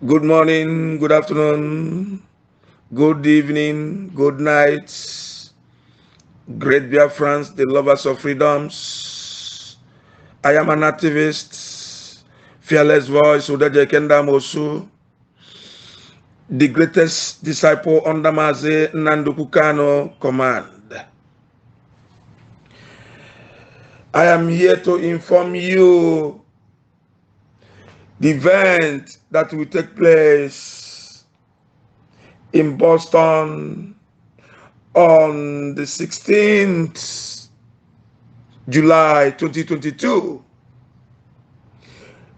Good morning, good afternoon, good evening, good night. Great Biafrans, the lovers of freedoms. I am an activist, fearless voice, Udaje Kenda Mosu, the greatest disciple under Maze Nanduku Kano command. I am here to inform you the event that will take place in Boston on the 16th July 2022.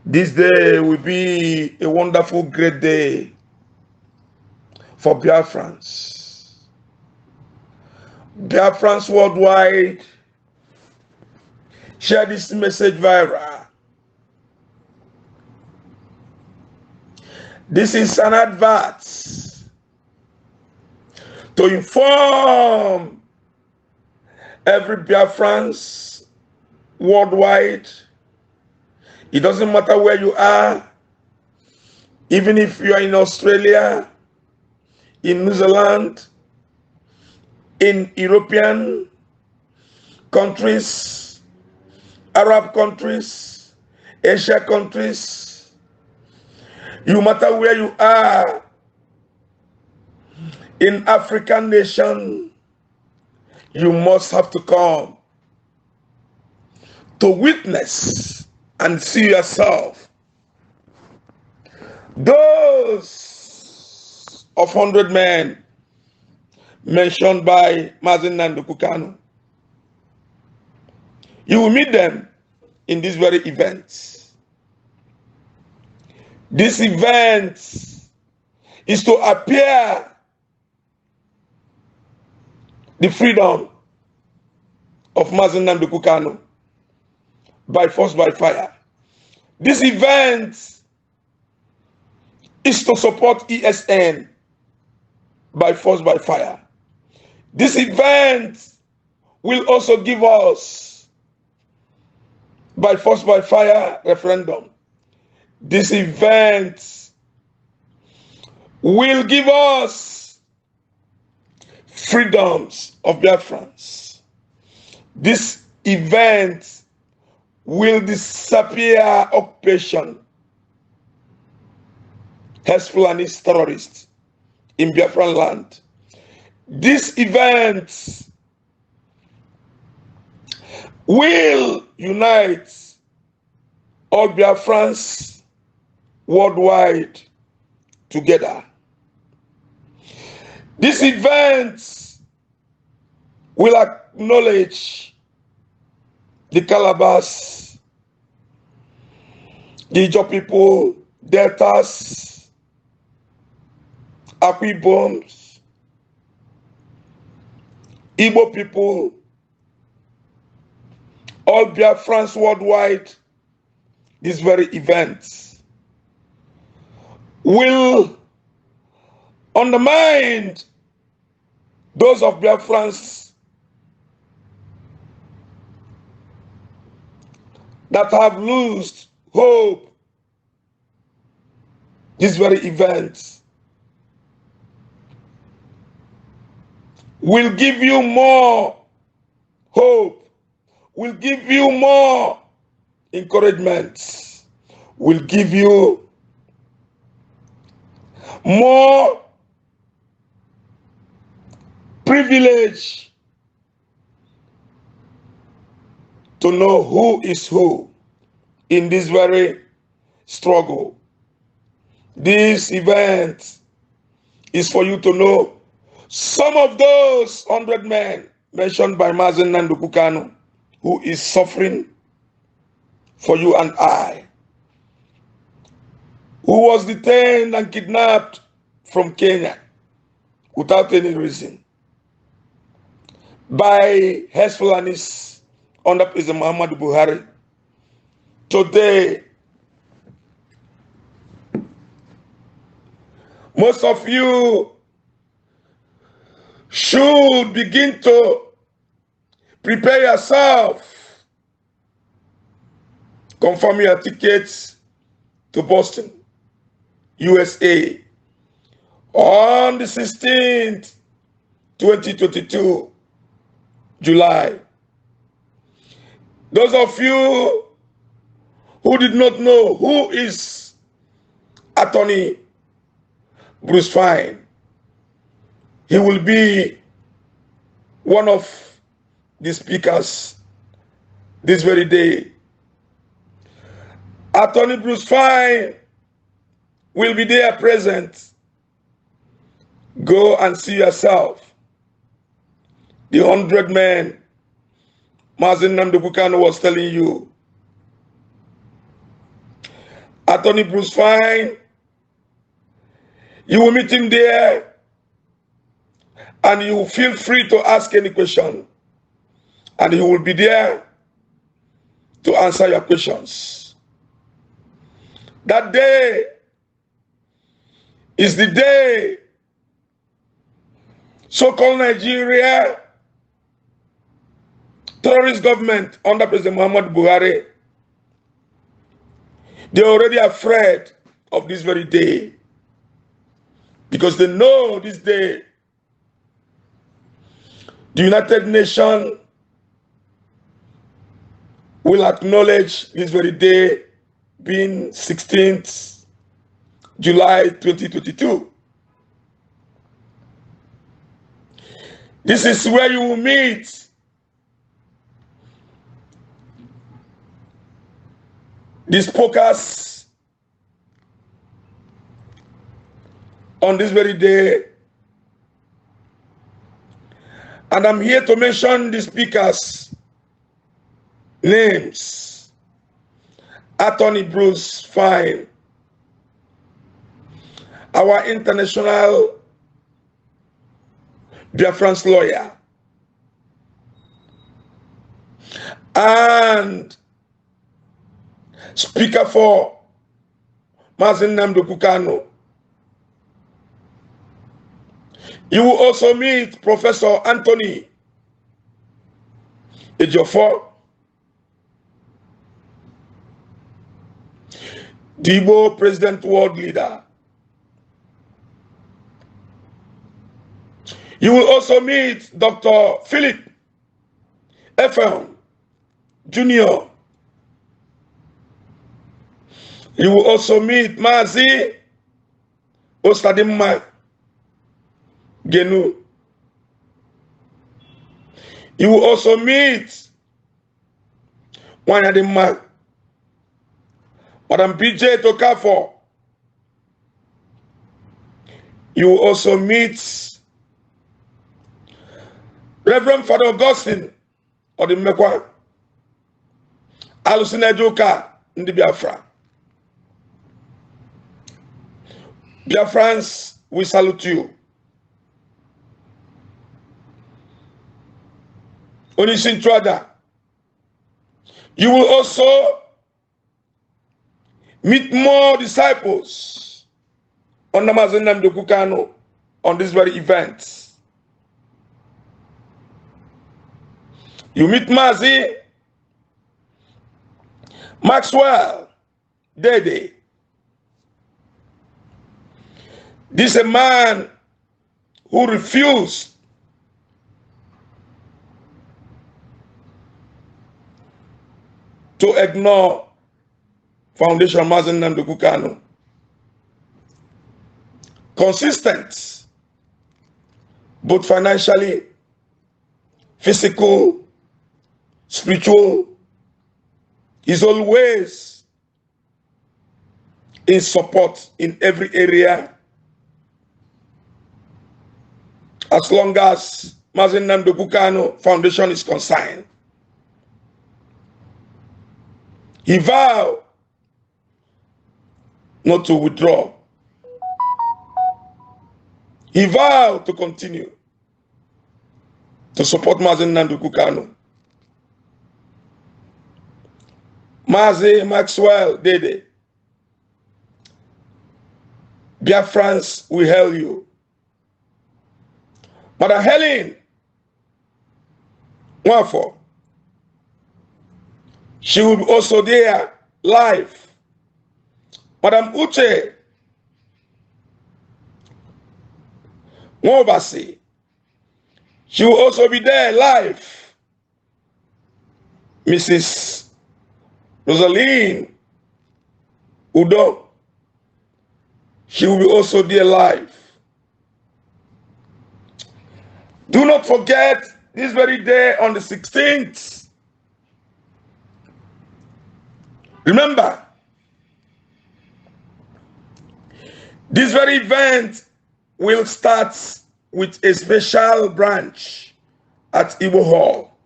This day will be a wonderful, great day for Biafrans. Biafrans worldwide, share this message viral. This is an advert to inform every Biafrans worldwide. It doesn't matter where you are, even if you are in Australia, in New Zealand, in European countries, Arab countries, Asia countries, no matter where you are, in African nation, you must have to come to witness and see yourself. Those of 100 men mentioned by Mazen Nanduku Kanu, you will meet them in this very event. This event is to appear the freedom of Mazen Nanduku Kanu by force, by fire. This event is to support ESN by force, by fire. This event will also give us by force, by fire referendum. This event will give us freedoms of Biafrans. This event will disappear occupation, Hezbollahist terrorists in Biafran land. This event will unite all Biafrans worldwide together. This event will acknowledge the Calabas, the Ijaw people, Deltas, IPOBs, Igbo people, all Biafrans worldwide. This very event will undermine those of Biafrans that have lost hope. This very event will give you more hope, will give you more encouragement, will give you more privilege to know who is who in this very struggle. This event is for you to know some of those 100 men mentioned by Mazen Nanduku Kanu who is suffering for you and I, who was detained and kidnapped from Kenya without any reason by Hezbollahs under President Muhammadu Buhari. Today, most of you should begin to prepare yourself, confirm your tickets to Boston. USA on the 16th, 2022, July. Those of you who did not know who is Attorney Bruce Fine, he will be one of the speakers this very day. Attorney Bruce Fine will be there present. Go and see yourself. The 100 men Mazin Namdekukano was telling you. Attorney Bruce Fine, you will meet him there and you feel free to ask any question. And he will be there to answer your questions. That day is the day so-called Nigeria terrorist government under President Muhammad Buhari, they're already afraid of this very day because they know this day the United Nations will acknowledge this very day being 16th July 2022. This is where you will meet these speakers on this very day. And I'm here to mention the speakers' names. Attorney Bruce Fine, our international Biafran's lawyer, and Speaker for Mazin Namdekukano. You will also meet Professor Anthony Ejiofor, the Igbo President World Leader. You will also meet Dr. Philip Efem Jr. You will also meet Mazi Ostadimma Genu. You will also meet Wanyadimma, Madam PJ Tokafo. You will also meet Reverend Father Augustine Odimekwa, Alusina Joka Ndi Biafra. Biafrans, we salute you. Onisin Trada. You will also meet more disciples on Mazin Namdekukano on this very event. You meet Mazi Maxwell Dede. This is a man who refused to ignore Foundation Mazin Namdekukano. Consistent, both financially, physical, spiritual. He's always in support in every area. As long as Mazin Namdekukano Foundation is concerned. He vowed not to withdraw. He vowed to continue to support Mazin Namdekukano. Mazi Maxwell Dede. Biafrans, we hail you. Madam Helen Wafo, she will be also there live. Madam Uche one overseer. She will also be there live. Mrs. Rosaline Udo, she will be also there live. Do not forget this very day on the 16th. Remember, this very event will start with a special branch at Igbo Hall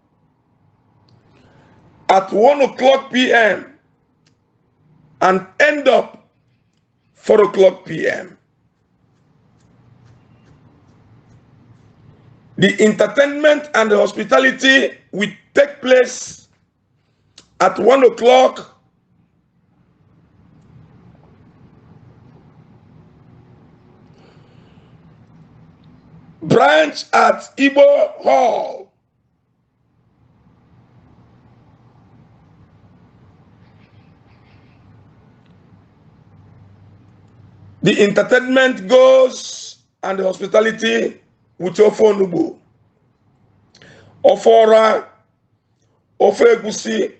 at 1:00 p.m. and end up 4:00 p.m. The entertainment and the hospitality will take place at 1:00. Branch at Igbo Hall. The entertainment goes and the hospitality with Ofonubu, Ofora, Ofegusi,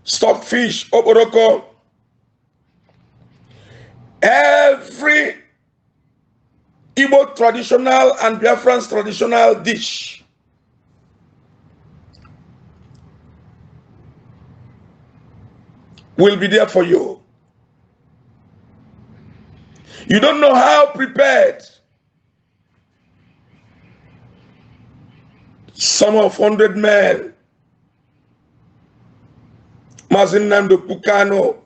stockfish, Oporoko, every Igbo traditional and Biafran's traditional dish. Will be there for you. You don't know how prepared some of 100 men, Mazin Nando Pukano,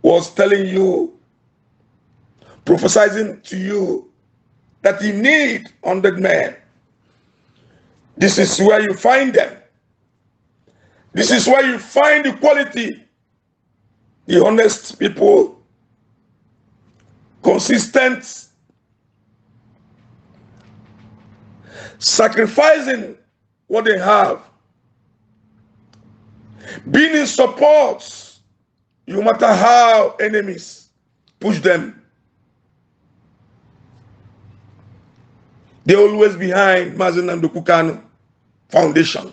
was telling you, prophesizing to you that you need 100 men. This is where you find them. This is where you find the quality, the honest people, consistent, sacrificing what they have, being in support, no matter how enemies push them. They're always behind Mazen and Kukano Foundation.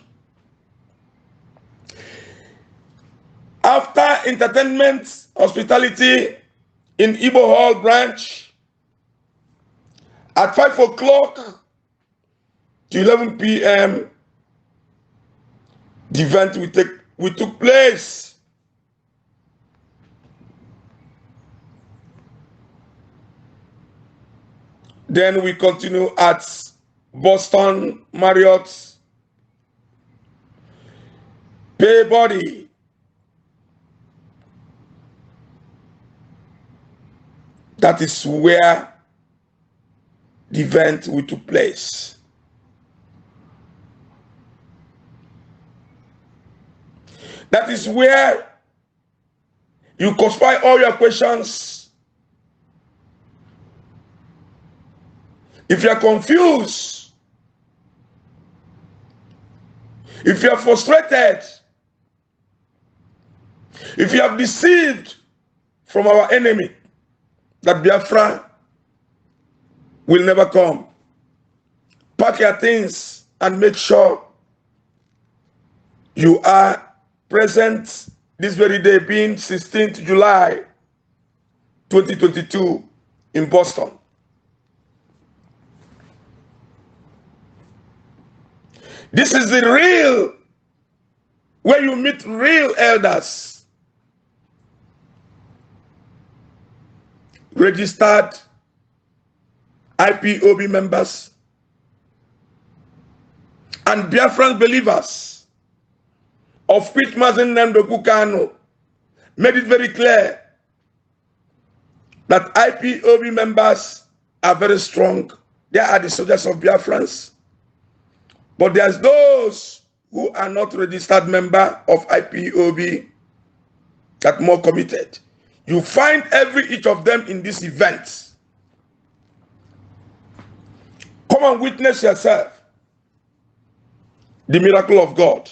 After entertainment, hospitality in Igbo Hall branch, at 5:00 to 11 p.m., the event will took place. Then we continue at Boston Marriott Peabody. That is where the event will take place. That is where you conspire all your questions. If you are confused, if you are frustrated, if you have deceived from our enemy that Biafra will never come, pack your things and make sure you are present this very day, being 16th July 2022 in Boston. This is the real, where you meet real elders, registered IPOB members, and Biafran believers, of which Mazen Nando Kukano made it very clear that IPOB members are very strong. They are the soldiers of Biafrans. But there's those who are not registered member of IPOB that are more committed. You find each of them in this event. Come and witness yourself the miracle of God.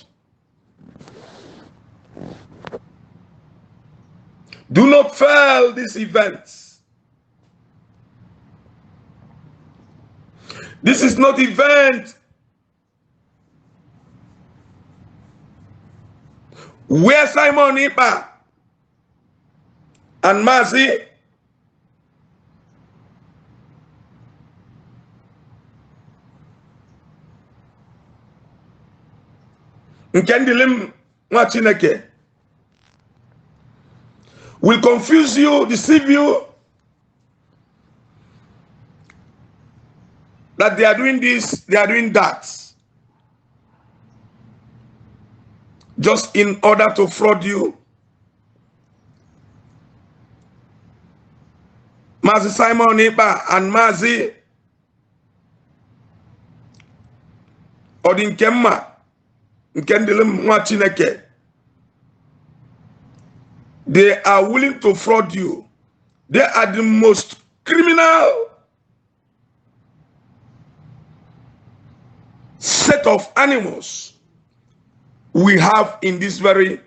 Do not fail this event. This is not event where Simon Ipa and Mazi Nkendilim Mwachineke will confuse you, deceive you, that they are doing this, they are doing that, just in order to fraud you. Mazi Simon Ipa and Mazi Odinkemma Nkendilim Mwachineke, they are willing to fraud you. They are the most criminal set of animals we have in this very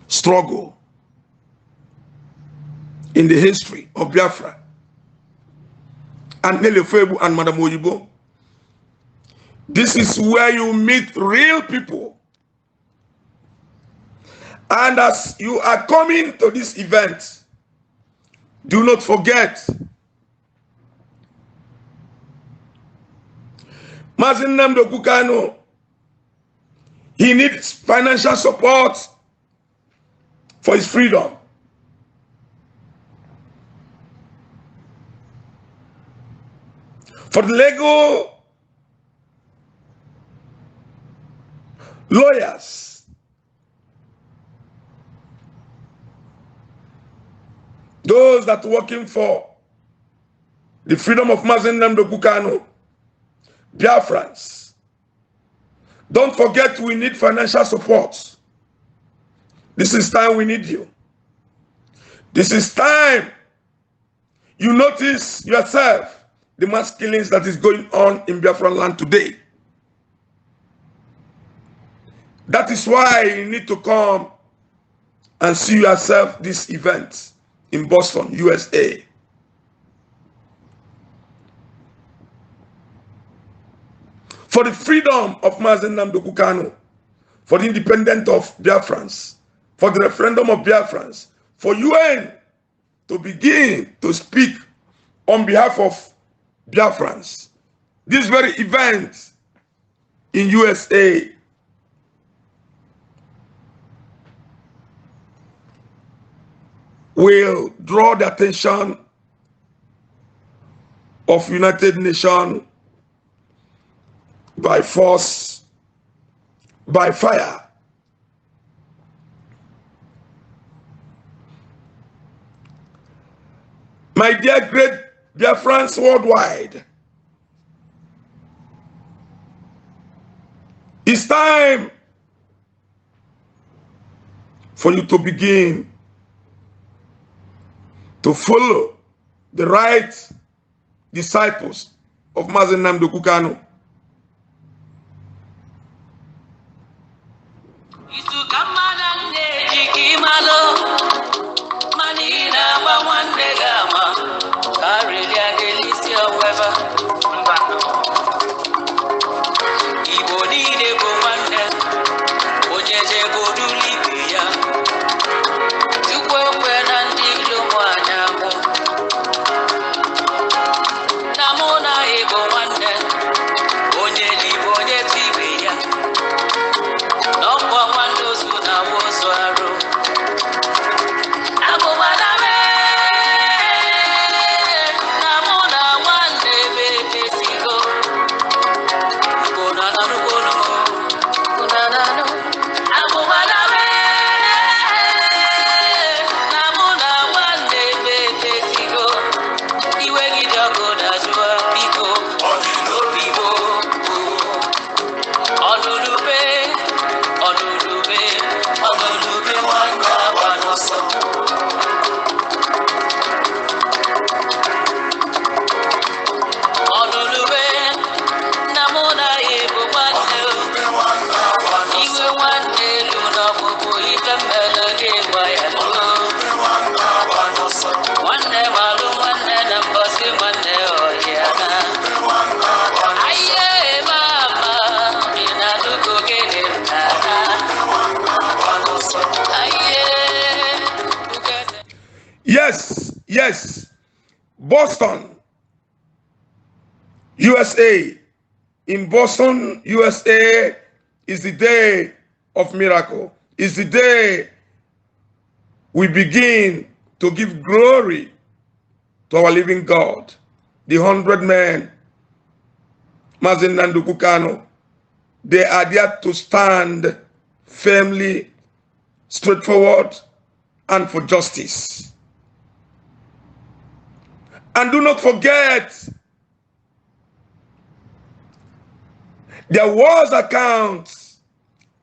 struggle in the history of Biafra. And Nelefebu and Madam Oyibo, this is where you meet real people. And as you are coming to this event, do not forget, Mazin Namdo Kukano, he needs financial support for his freedom. For the legal lawyers, those that are working for the freedom of Mazen Namdo Kukano, Biafrans, don't forget we need financial support. This is time we need you. This is time you notice yourself the mass killings that is going on in Biafran land today. That is why you need to come and see yourself this event in Boston, USA. For the freedom of Mazen Namdo Kukano, for the independence of Biafrans, for the referendum of Biafrans, for UN to begin to speak on behalf of Biafrans. This very event in USA will draw the attention of United Nations by force, by fire. My dear great Biafrans worldwide, it's time for you to begin to follow the right disciples of Mazen Namdo Kukano. Go. Yes, Boston, USA. In Boston, USA is the day of miracle. It's the day we begin to give glory to our living God. The 100 men, Mazin Nanduku Kanu, they are there to stand firmly, straightforward, and for justice. And do not forget, there was accounts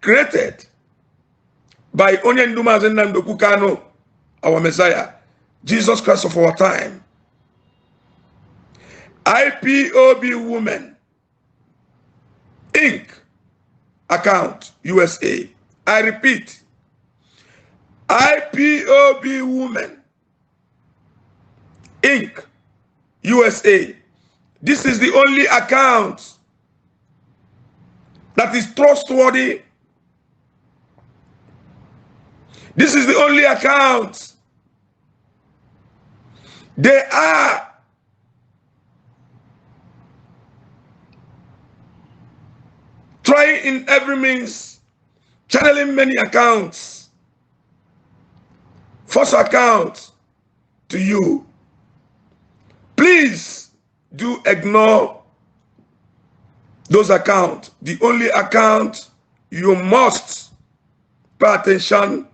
created by Onyendu Mazin Nanduku Kanu, our Messiah, Jesus Christ of our time. IPOB Women Inc. account USA. I repeat, IPOB Women Inc. USA. This is the only account that is trustworthy. This is the only account. They are trying in every means, channeling many accounts, false accounts to you. Please do ignore those accounts. The only account you must pay attention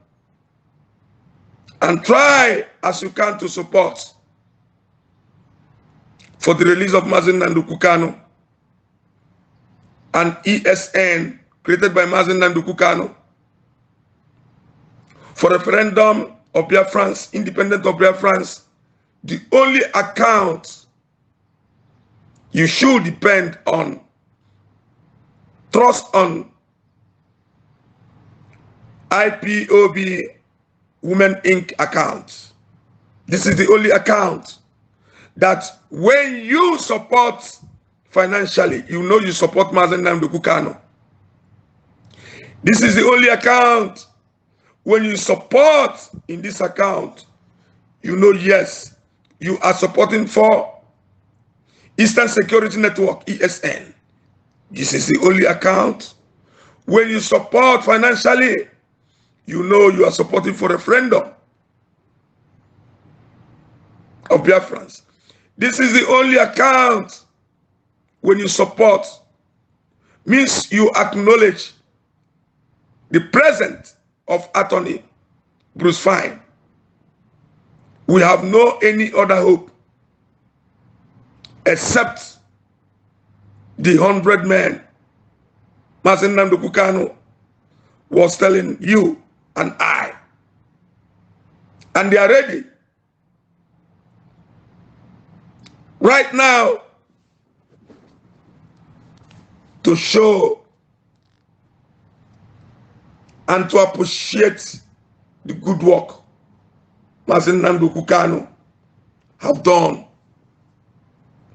and try as you can to support for the release of Mazin Nanduku Kanu and ESN created by Mazin Nanduku Kanu for referendum of Biafrans, independent of Biafrans. The only account you should depend on, trust on, IPOB Women Inc. account. This is the only account that when you support financially, you know you support Mazin Nanduku Kanu. This is the only account when you support in this account, you know, yes, you are supporting for Eastern Security Network, ESN. This is the only account when you support financially, you know you are supporting for referendum of Biafrans. This is the only account when you support, means you acknowledge the presence of attorney Bruce Fine. We have no any other hope except the 100 men Mazin Nanduku Kanu was telling you and I. And they are ready right now to show and to appreciate the good work Mazin Nanduku Kanu have done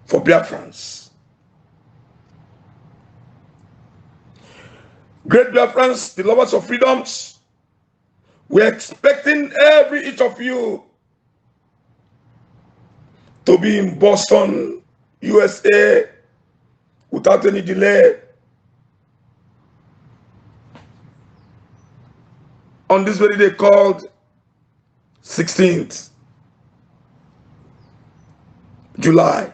for Biafrans. Great Biafrans, the lovers of freedoms, we're expecting each of you to be in Boston, USA, without any delay on this very day called 16th July.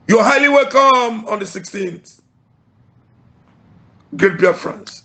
You're highly welcome on the 16th. Great Biafrans.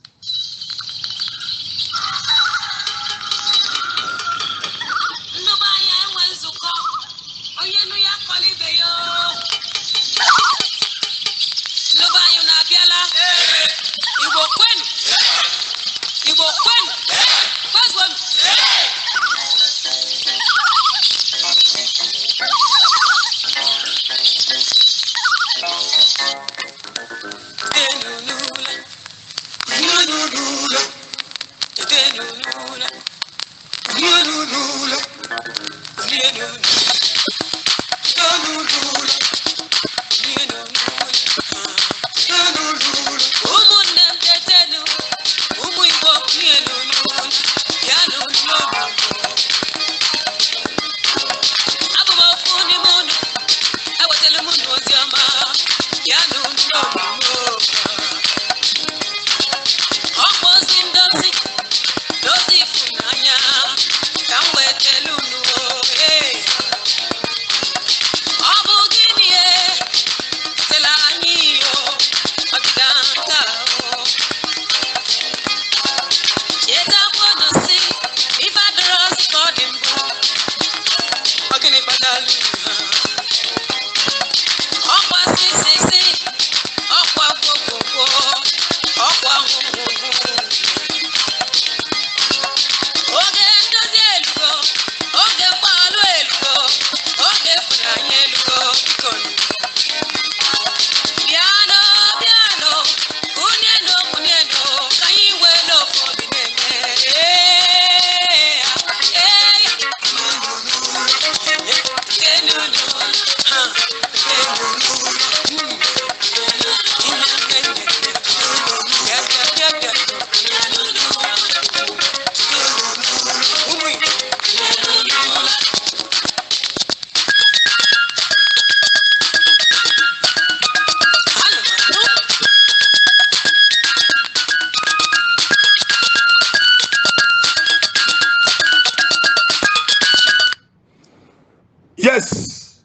Yes,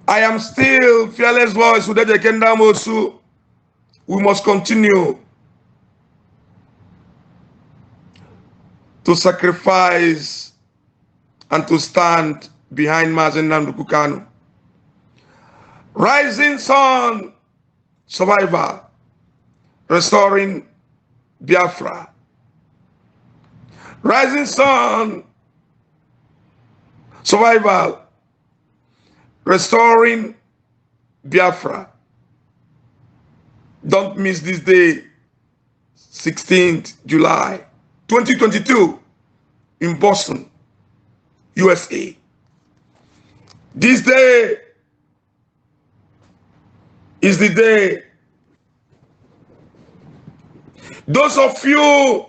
I am still fearless voice with the kingdom also. We must continue to sacrifice and to stand behind Mazen Nnamdi Kanu. Rising Sun Survival, restoring Biafra. Rising Sun Survival, restoring Biafra. Don't miss this day, 16th July 2022 in Boston, USA. This day is the day those of you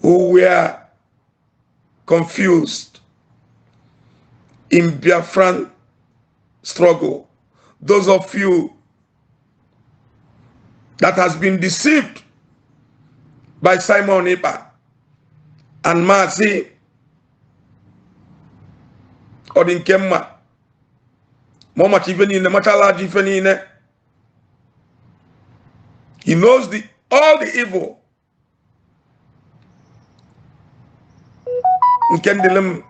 who were confused in Biafran struggle, those of you that has been deceived by Simon Ekpa and Mazi Odinkemma, Mama Chivenine, Machala Jifenine, he knows all the evil. Nkendelem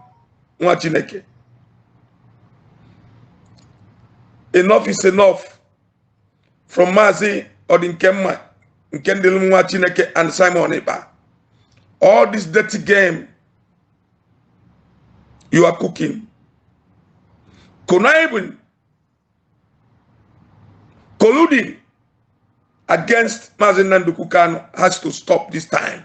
Mwachineke. Enough is enough from Mazi Odinkemma, Nkendelem Mwachineke, and Simon Ekpa. All this dirty game you are cooking, conniving, colluding against Mazen Nnamdi Kanu has to stop this time.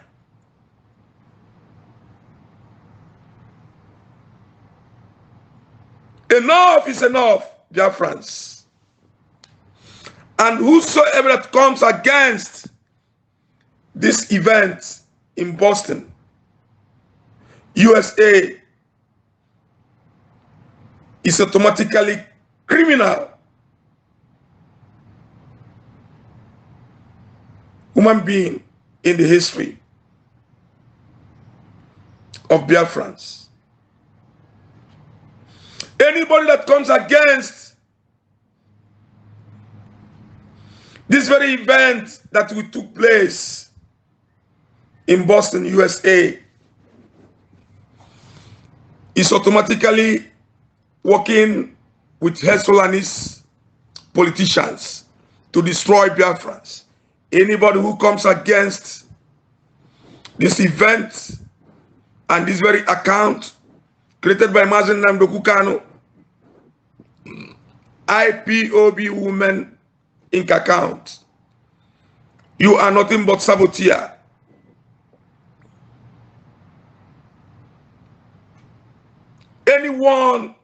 Enough is enough, dear friends. And whosoever that comes against this event in Boston, USA, is automatically criminal. Human being in the history of Biafrans. Anybody that comes against this very event that took place in Boston, USA, is automatically working with Hezbollahist politicians to destroy Biafrans. Anybody who comes against this event and this very account created by Mazen Nnamdi Kanu, IPOB Women Inc. account, you are nothing but saboteur. Anyone